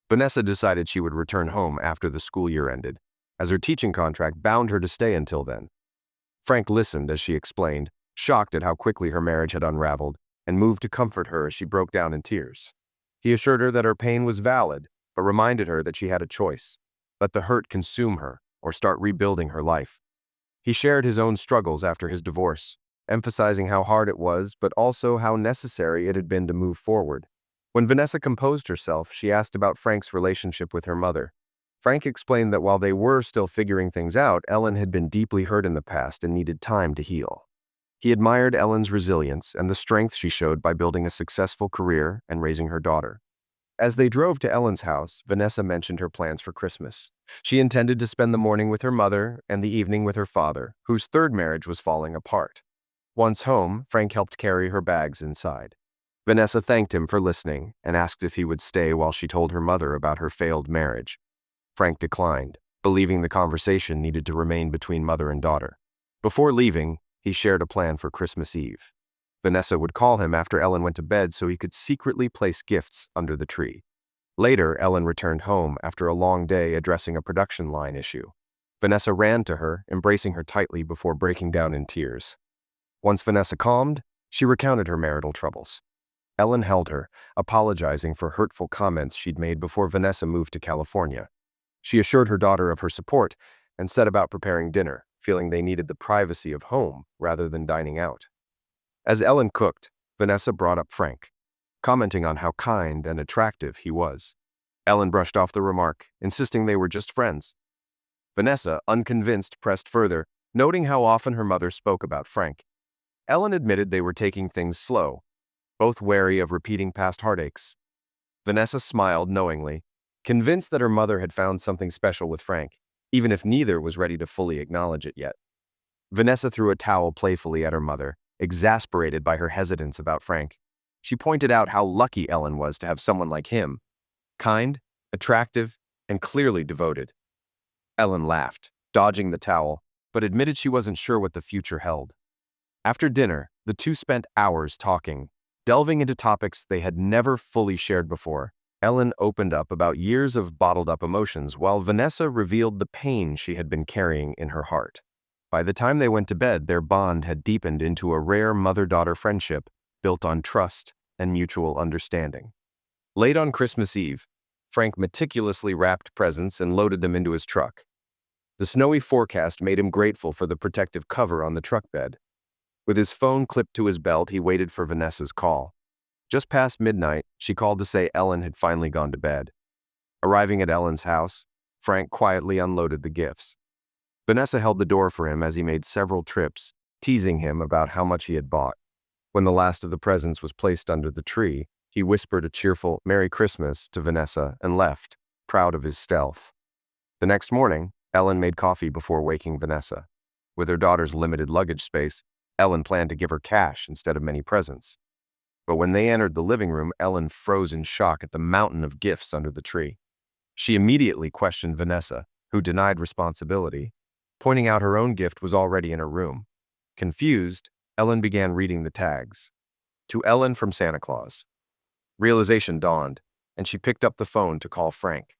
Vanessa decided she would return home after the school year ended, as her teaching contract bound her to stay until then. Frank listened as she explained, shocked at how quickly her marriage had unraveled, and moved to comfort her as she broke down in tears. He assured her that her pain was valid, but reminded her that she had a choice: let the hurt consume her or start rebuilding her life. He shared his own struggles after his divorce, emphasizing how hard it was, but also how necessary it had been to move forward. When Vanessa composed herself, she asked about Frank's relationship with her mother. Frank explained that while they were still figuring things out, Ellen had been deeply hurt in the past and needed time to heal. He admired Ellen's resilience and the strength she showed by building a successful career and raising her daughter. As they drove to Ellen's house, Vanessa mentioned her plans for Christmas. She intended to spend the morning with her mother and the evening with her father, whose third marriage was falling apart. Once home, Frank helped carry her bags inside. Vanessa thanked him for listening and asked if he would stay while she told her mother about her failed marriage. Frank declined, believing the conversation needed to remain between mother and daughter. Before leaving, he shared a plan for Christmas Eve. Vanessa would call him after Ellen went to bed so he could secretly place gifts under the tree. Later, Ellen returned home after a long day addressing a production line issue. Vanessa ran to her, embracing her tightly before breaking down in tears. Once Vanessa calmed, she recounted her marital troubles. Ellen held her, apologizing for hurtful comments she'd made before Vanessa moved to California. She assured her daughter of her support and set about preparing dinner, feeling they needed the privacy of home rather than dining out. As Ellen cooked, Vanessa brought up Frank, commenting on how kind and attractive he was. Ellen brushed off the remark, insisting they were just friends. Vanessa, unconvinced, pressed further, noting how often her mother spoke about Frank. Ellen admitted they were taking things slow, both wary of repeating past heartaches. Vanessa smiled knowingly, convinced that her mother had found something special with Frank, even if neither was ready to fully acknowledge it yet. Vanessa threw a towel playfully at her mother, exasperated by her hesitance about Frank. She pointed out how lucky Ellen was to have someone like him, kind, attractive, and clearly devoted. Ellen laughed, dodging the towel, but admitted she wasn't sure what the future held. After dinner, the two spent hours talking, delving into topics they had never fully shared before. Ellen opened up about years of bottled-up emotions, while Vanessa revealed the pain she had been carrying in her heart. By the time they went to bed, their bond had deepened into a rare mother-daughter friendship built on trust and mutual understanding. Late on Christmas Eve, Frank meticulously wrapped presents and loaded them into his truck. The snowy forecast made him grateful for the protective cover on the truck bed. With his phone clipped to his belt, he waited for Vanessa's call. Just past midnight, she called to say Ellen had finally gone to bed. Arriving at Ellen's house, Frank quietly unloaded the gifts. Vanessa held the door for him as he made several trips, teasing him about how much he had bought. When the last of the presents was placed under the tree, he whispered a cheerful "Merry Christmas" to Vanessa and left, proud of his stealth. The next morning, Ellen made coffee before waking Vanessa. With her daughter's limited luggage space, Ellen planned to give her cash instead of many presents. But when they entered the living room, Ellen froze in shock at the mountain of gifts under the tree. She immediately questioned Vanessa, who denied responsibility, pointing out her own gift was already in her room. Confused, Ellen began reading the tags. To Ellen from Santa Claus. Realization dawned, and she picked up the phone to call Frank.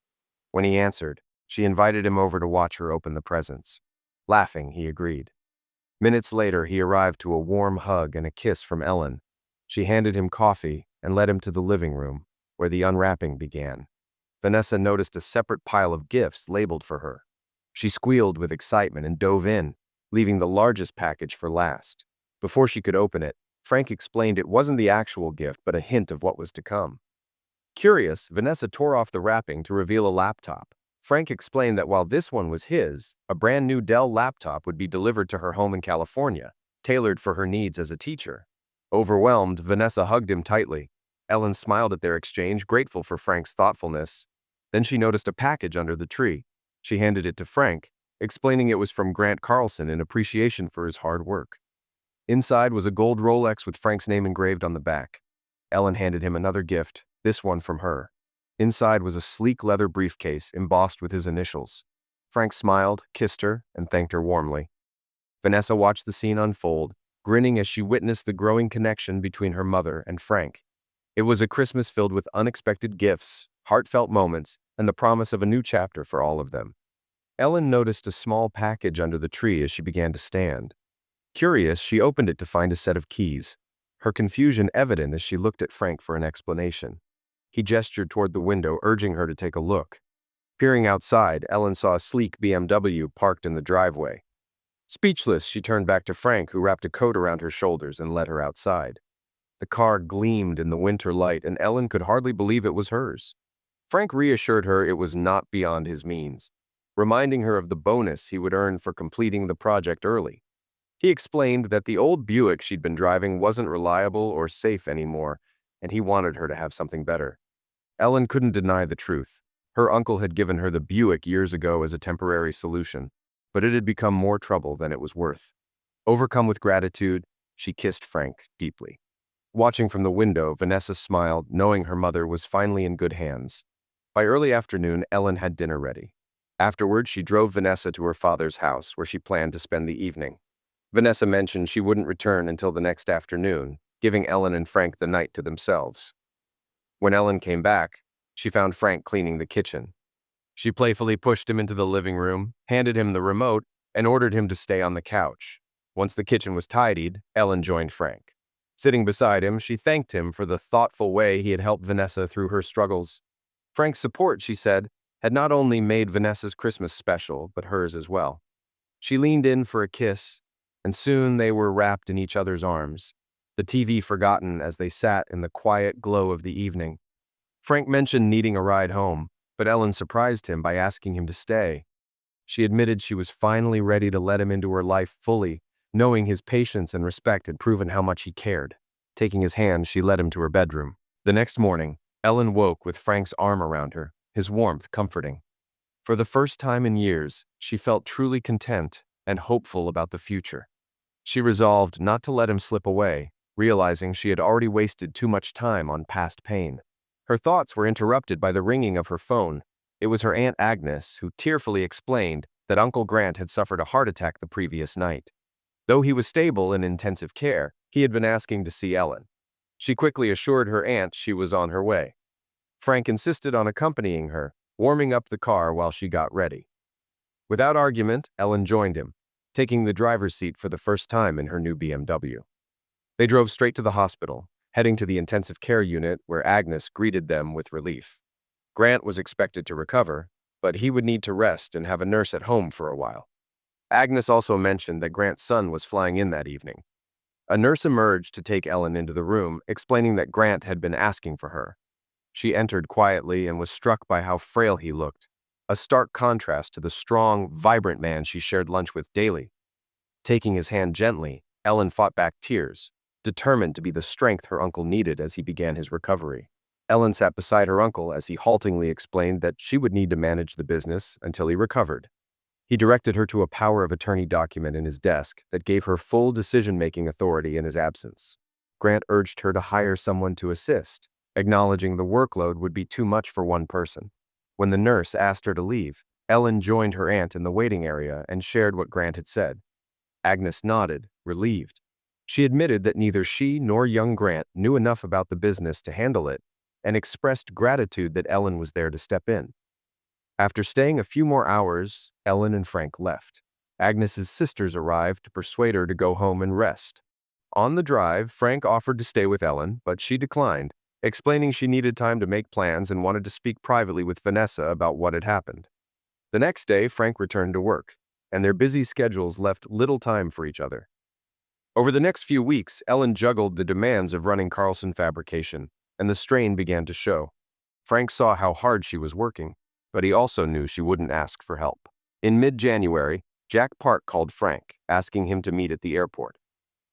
When he answered, she invited him over to watch her open the presents. Laughing, he agreed. Minutes later, he arrived to a warm hug and a kiss from Ellen. She handed him coffee and led him to the living room, where the unwrapping began. Vanessa noticed a separate pile of gifts labeled for her. She squealed with excitement and dove in, leaving the largest package for last. Before she could open it, Frank explained it wasn't the actual gift, but a hint of what was to come. Curious, Vanessa tore off the wrapping to reveal a laptop. Frank explained that while this one was his, a brand new Dell laptop would be delivered to her home in California, tailored for her needs as a teacher. Overwhelmed, Vanessa hugged him tightly. Ellen smiled at their exchange, grateful for Frank's thoughtfulness. Then she noticed a package under the tree. She handed it to Frank, explaining it was from Grant Carlson in appreciation for his hard work. Inside was a gold Rolex with Frank's name engraved on the back. Ellen handed him another gift, this one from her. Inside was a sleek leather briefcase embossed with his initials. Frank smiled, kissed her, and thanked her warmly. Vanessa watched the scene unfold, grinning as she witnessed the growing connection between her mother and Frank. It was a Christmas filled with unexpected gifts, heartfelt moments, and the promise of a new chapter for all of them. Ellen noticed a small package under the tree as she began to stand. Curious, she opened it to find a set of keys, her confusion evident as she looked at Frank for an explanation. He gestured toward the window, urging her to take a look. Peering outside, Ellen saw a sleek BMW parked in the driveway. Speechless, she turned back to Frank, who wrapped a coat around her shoulders and led her outside. The car gleamed in the winter light, and Ellen could hardly believe it was hers. Frank reassured her it was not beyond his means, reminding her of the bonus he would earn for completing the project early. He explained that the old Buick she'd been driving wasn't reliable or safe anymore, and he wanted her to have something better. Ellen couldn't deny the truth. Her uncle had given her the Buick years ago as a temporary solution, but it had become more trouble than it was worth. Overcome with gratitude, she kissed Frank deeply. Watching from the window, Vanessa smiled, knowing her mother was finally in good hands. By early afternoon, Ellen had dinner ready. Afterward, she drove Vanessa to her father's house, where she planned to spend the evening. Vanessa mentioned she wouldn't return until the next afternoon, giving Ellen and Frank the night to themselves. When Ellen came back, she found Frank cleaning the kitchen. She playfully pushed him into the living room, handed him the remote, and ordered him to stay on the couch. Once the kitchen was tidied, Ellen joined Frank. Sitting beside him, she thanked him for the thoughtful way he had helped Vanessa through her struggles. Frank's support, she said, had not only made Vanessa's Christmas special, but hers as well. She leaned in for a kiss, and soon they were wrapped in each other's arms, the TV forgotten as they sat in the quiet glow of the evening. Frank mentioned needing a ride home, but Ellen surprised him by asking him to stay. She admitted she was finally ready to let him into her life fully, knowing his patience and respect had proven how much he cared. Taking his hand, she led him to her bedroom. The next morning, Ellen woke with Frank's arm around her, his warmth comforting. For the first time in years, she felt truly content and hopeful about the future. She resolved not to let him slip away, realizing she had already wasted too much time on past pain. Her thoughts were interrupted by the ringing of her phone. It was her Aunt Agnes, who tearfully explained that Uncle Grant had suffered a heart attack the previous night. Though he was stable in intensive care, he had been asking to see Ellen. She quickly assured her aunt she was on her way. Frank insisted on accompanying her, warming up the car while she got ready. Without argument, Ellen joined him, taking the driver's seat for the first time in her new BMW. They drove straight to the hospital, heading to the intensive care unit where Agnes greeted them with relief. Grant was expected to recover, but he would need to rest and have a nurse at home for a while. Agnes also mentioned that Grant's son was flying in that evening. A nurse emerged to take Ellen into the room, explaining that Grant had been asking for her. She entered quietly and was struck by how frail he looked, a stark contrast to the strong, vibrant man she shared lunch with daily. Taking his hand gently, Ellen fought back tears, determined to be the strength her uncle needed as he began his recovery. Ellen sat beside her uncle as he haltingly explained that she would need to manage the business until he recovered. He directed her to a power of attorney document in his desk that gave her full decision-making authority in his absence. Grant urged her to hire someone to assist, acknowledging the workload would be too much for one person. When the nurse asked her to leave, Ellen joined her aunt in the waiting area and shared what Grant had said. Agnes nodded, relieved. She admitted that neither she nor young Grant knew enough about the business to handle it, and expressed gratitude that Ellen was there to step in. After staying a few more hours, Ellen and Frank left. Agnes's sisters arrived to persuade her to go home and rest. On the drive, Frank offered to stay with Ellen, but she declined, explaining she needed time to make plans and wanted to speak privately with Vanessa about what had happened. The next day, Frank returned to work, and their busy schedules left little time for each other. Over the next few weeks, Ellen juggled the demands of running Carlson Fabrication, and the strain began to show. Frank saw how hard she was working, but he also knew she wouldn't ask for help. In mid-January, Jack Park called Frank, asking him to meet at the airport.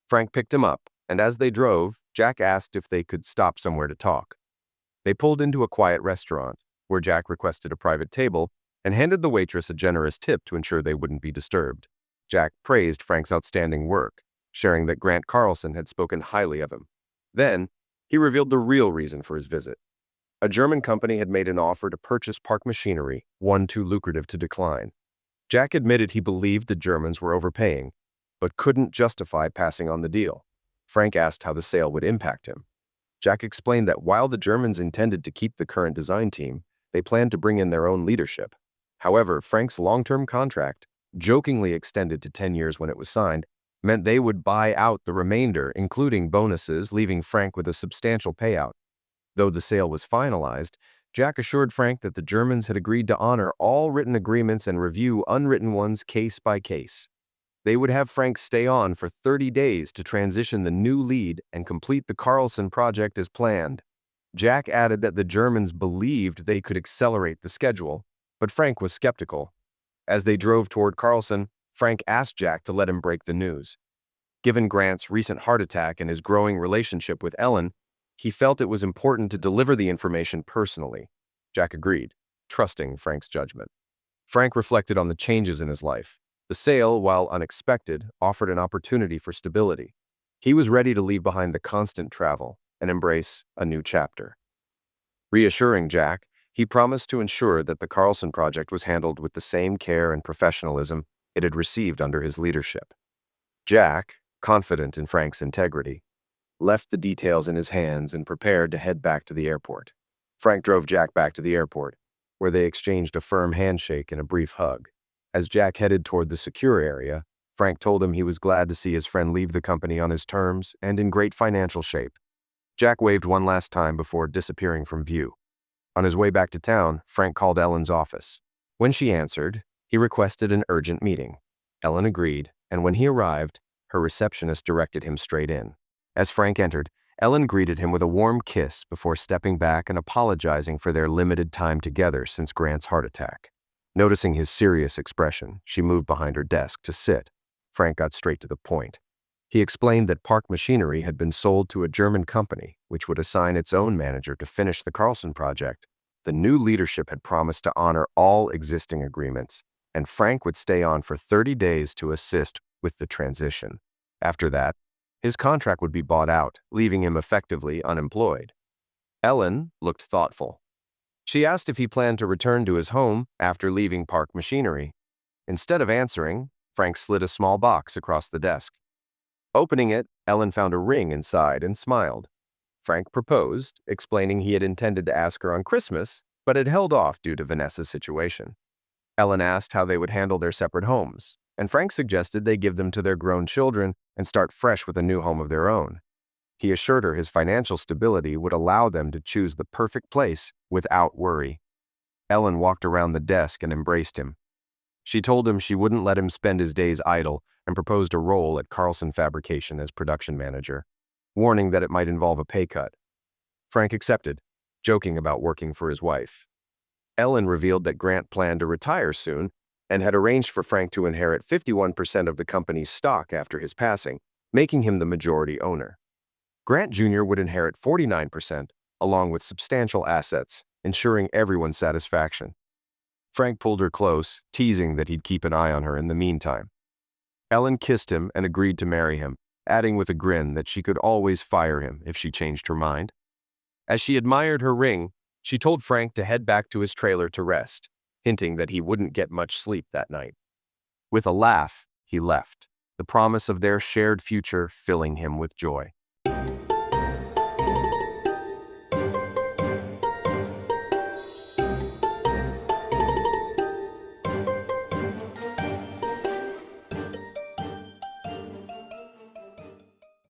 Frank picked him up, and as they drove, Jack asked if they could stop somewhere to talk. They pulled into a quiet restaurant, where Jack requested a private table and handed the waitress a generous tip to ensure they wouldn't be disturbed. Jack praised Frank's outstanding work, sharing that Grant Carlson had spoken highly of him. Then, he revealed the real reason for his visit. A German company had made an offer to purchase Park machinery, one too lucrative to decline. Jack admitted he believed the Germans were overpaying, but couldn't justify passing on the deal. Frank asked how the sale would impact him. Jack explained that while the Germans intended to keep the current design team, they planned to bring in their own leadership. However, Frank's long-term contract, jokingly extended to 10 years when it was signed, meant they would buy out the remainder, including bonuses, leaving Frank with a substantial payout. Though the sale was finalized, Jack assured Frank that the Germans had agreed to honor all written agreements and review unwritten ones case by case. They would have Frank stay on for 30 days to transition the new lead and complete the Carlson project as planned. Jack added that the Germans believed they could accelerate the schedule, but Frank was skeptical. As they drove toward Carlson, Frank asked Jack to let him break the news. Given Grant's recent heart attack and his growing relationship with Ellen, he felt it was important to deliver the information personally. Jack agreed, trusting Frank's judgment. Frank reflected on the changes in his life. The sale, while unexpected, offered an opportunity for stability. He was ready to leave behind the constant travel and embrace a new chapter. Reassuring Jack, he promised to ensure that the Carlson project was handled with the same care and professionalism it had received under his leadership. Jack, confident in Frank's integrity, left the details in his hands and prepared to head back to the airport. Frank drove Jack back to the airport, where they exchanged a firm handshake and a brief hug. As Jack headed toward the secure area, Frank told him he was glad to see his friend leave the company on his terms and in great financial shape. Jack waved one last time before disappearing from view. On his way back to town, Frank called Ellen's office. When she answered, he requested an urgent meeting. Ellen agreed, and when he arrived, her receptionist directed him straight in. As Frank entered, Ellen greeted him with a warm kiss before stepping back and apologizing for their limited time together since Grant's heart attack. Noticing his serious expression, she moved behind her desk to sit. Frank got straight to the point. He explained that Park Machinery had been sold to a German company, which would assign its own manager to finish the Carlson project. The new leadership had promised to honor all existing agreements, and Frank would stay on for 30 days to assist with the transition. After that, his contract would be bought out, leaving him effectively unemployed. Ellen looked thoughtful. She asked if he planned to return to his home after leaving Park Machinery. Instead of answering, Frank slid a small box across the desk. Opening it, Ellen found a ring inside and smiled. Frank proposed, explaining he had intended to ask her on Christmas, but had held off due to Vanessa's situation. Ellen asked how they would handle their separate homes, and Frank suggested they give them to their grown children and start fresh with a new home of their own. He assured her his financial stability would allow them to choose the perfect place without worry. Ellen walked around the desk and embraced him. She told him she wouldn't let him spend his days idle and proposed a role at Carlson Fabrication as production manager, warning that it might involve a pay cut. Frank accepted, joking about working for his wife. Ellen revealed that Grant planned to retire soon and had arranged for Frank to inherit 51% of the company's stock after his passing, making him the majority owner. Grant Jr. would inherit 49%, along with substantial assets, ensuring everyone's satisfaction. Frank pulled her close, teasing that he'd keep an eye on her in the meantime. Ellen kissed him and agreed to marry him, adding with a grin that she could always fire him if she changed her mind. As she admired her ring, she told Frank to head back to his trailer to rest, hinting that he wouldn't get much sleep that night. With a laugh, he left, the promise of their shared future filling him with joy.